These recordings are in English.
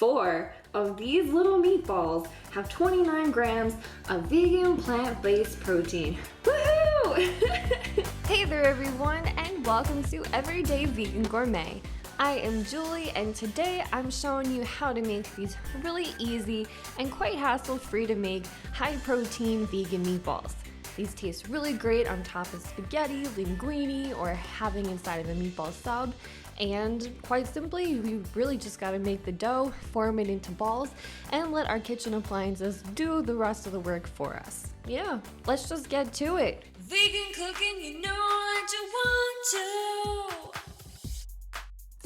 4 of these little meatballs have 29 grams of vegan plant-based protein. Woohoo! Hey there everyone, and welcome to Everyday Vegan Gourmet. I am Julie, and today I'm showing you how to make these really easy and quite hassle-free to make high-protein vegan meatballs. These taste really great on top of spaghetti, linguine, or having inside of a meatball sub. And quite simply, we really just gotta make the dough, form it into balls, and let our kitchen appliances do the rest of the work for us. Yeah, let's just get to it. Vegan cooking, you know what you want to.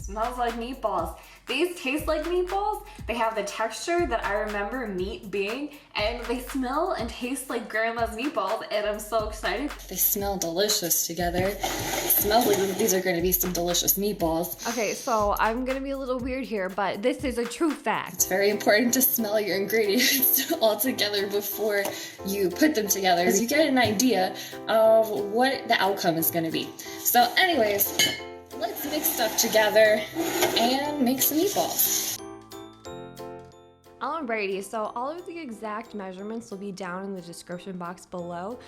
Smells like meatballs. These taste like meatballs. They have the texture that I remember meat being, and they smell and taste like grandma's meatballs, and I'm so excited. They smell delicious together. It smells like these are going to be some delicious meatballs. Okay, so I'm gonna be a little weird here, but this is a true fact. It's very important to smell your ingredients all together before you put them together, because you get an idea of what the outcome is going to be. So anyways, let's mix stuff together and make some meatballs. Alrighty, so all of the exact measurements will be down in the description box below,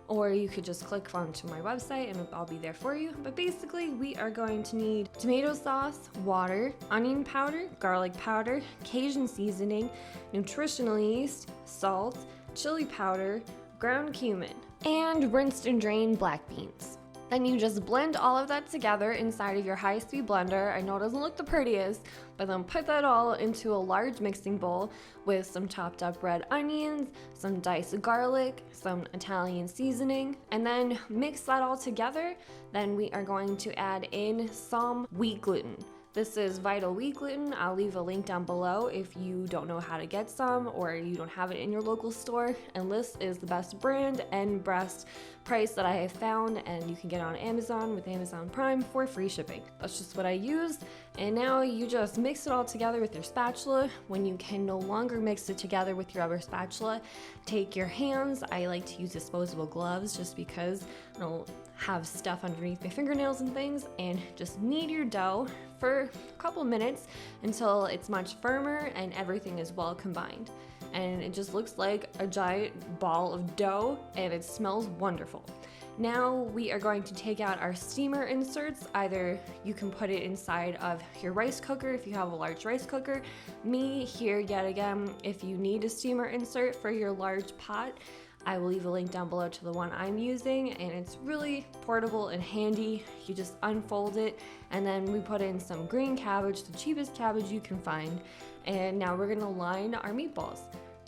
or you could just click onto my website and I'll be there for you. But basically, we are going to need tomato sauce, water, onion powder, garlic powder, Cajun seasoning, nutritional yeast, salt, chili powder, ground cumin, and rinsed and drained black beans. Then you just blend all of that together inside of your high-speed blender. I know it doesn't look the prettiest, but then put that all into a large mixing bowl with some chopped up red onions, some diced garlic, some Italian seasoning, and then mix that all together. Then we are going to add in some wheat gluten. This is Vital Wheat Gluten. I'll leave a link down below if you don't know how to get some or you don't have it in your local store. And this is the best brand and best price that I have found, and you can get it on Amazon with Amazon Prime for free shipping. That's just what I used. And now you just mix it all together with your spatula. When you can no longer mix it together with your other spatula, take your hands. I like to use disposable gloves just because I don't have stuff underneath my fingernails and things, and just knead your dough for a couple minutes until it's much firmer and everything is well combined. And it just looks like a giant ball of dough, and it smells wonderful. Now we are going to take out our steamer inserts. Either you can put it inside of your rice cooker if you have a large rice cooker. Me here yet again, if you need a steamer insert for your large pot, I will leave a link down below to the one I'm using, and it's really portable and handy. You just unfold it, and then we put in some green cabbage, the cheapest cabbage you can find, and now we're gonna line our meatballs.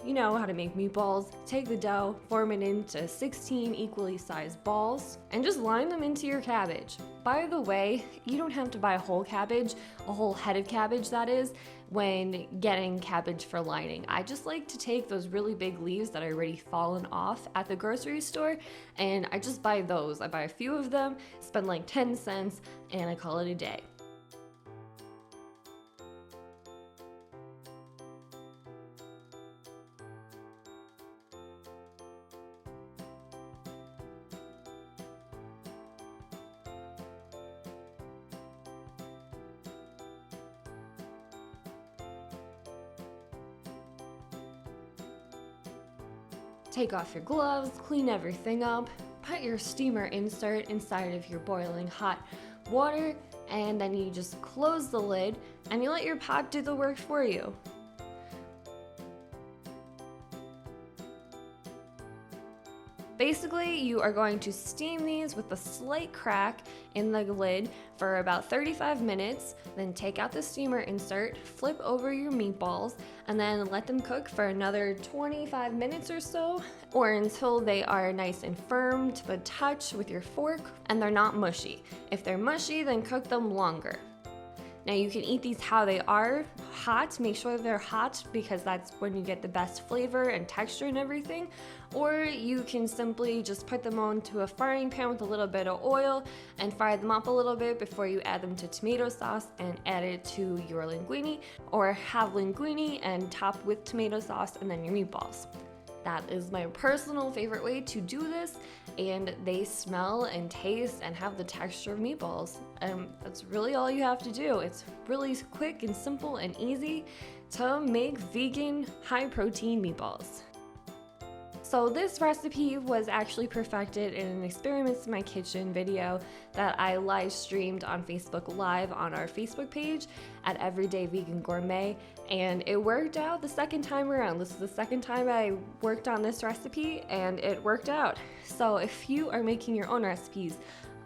You know how to make meatballs. Take the dough, form it into 16 equally sized balls, and just line them into your cabbage. By the way, you don't have to buy a whole cabbage, a whole head of cabbage that is, when getting cabbage for lining. I just like to take those really big leaves that are already fallen off at the grocery store, and I just buy those. I buy a few of them, spend like 10 cents, and I call it a day. Take off your gloves, clean everything up, put your steamer insert inside of your boiling hot water, and then you just close the lid and you let your pot do the work for you. Basically, you are going to steam these with a slight crack in the lid for about 35 minutes, then take out the steamer insert, flip over your meatballs, and then let them cook for another 25 minutes or so, or until they are nice and firm to the touch with your fork and they're not mushy. If they're mushy, then cook them longer. Now you can eat these how they are, hot. Make sure they're hot because that's when you get the best flavor and texture and everything. Or you can simply just put them onto a frying pan with a little bit of oil and fry them up a little bit before you add them to tomato sauce and add it to your linguine, or have linguine and top with tomato sauce and then your meatballs. That is my personal favorite way to do this, and they smell and taste and have the texture of meatballs. That's really all you have to do. It's really quick and simple and easy. to make vegan high protein meatballs. So this recipe was actually perfected in an Experiments in My Kitchen video that I live streamed on Facebook Live on our Facebook page at Everyday Vegan Gourmet, and it worked out the second time around. This is the second time I worked on this recipe and it worked out. So if you are making your own recipes,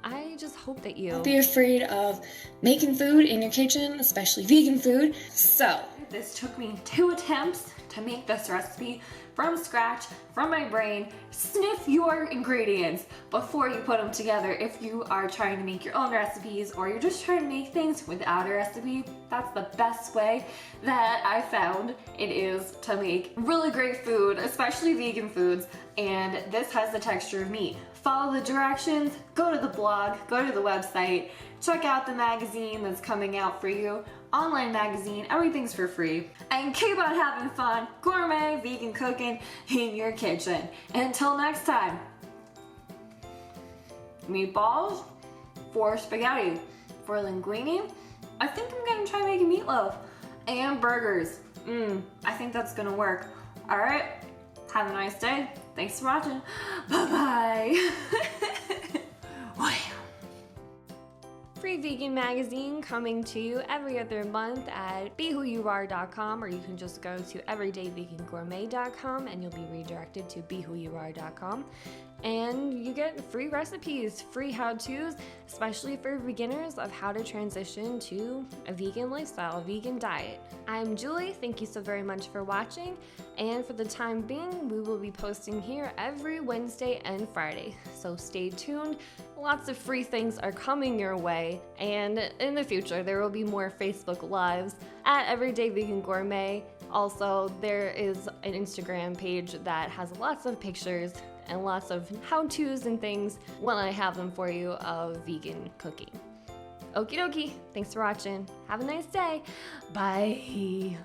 I just hope that you Don't be afraid of making food in your kitchen, especially vegan food. So this took me 2 attempts to make this recipe from scratch, from my brain. Sniff your ingredients before you put them together if you are trying to make your own recipes or you're just trying to make things without a recipe. That's the best way that I found it is to make really great food, especially vegan foods, and this has the texture of meat. Follow the directions, go to the blog, go to the website, check out the magazine that's coming out for you, online magazine, everything's for free, and keep on having fun, gourmet vegan cooking in your kitchen. And until next time, meatballs for spaghetti, for linguine, I think I'm gonna try making meatloaf, and burgers. I think that's gonna work. All right, have a nice day. Thanks for watching. Bye-bye. free vegan magazine coming to you every other month at BeWhoYouAre.com, or you can just go to everydayvegangourmet.com and you'll be redirected to BeWhoYouAre.com. And you get free recipes, free how-tos, especially for beginners, of how to transition to a vegan lifestyle, a vegan diet. I'm Julie, thank you so very much for watching, and for the time being, we will be posting here every Wednesday and Friday, so stay tuned. Lots of free things are coming your way, and in the future, there will be more Facebook Lives at Everyday Vegan Gourmet. Also, there is an Instagram page that has lots of pictures and lots of how-tos and things when I have them for you of vegan cooking. Okie dokie, thanks for watching. Have a nice day. Bye.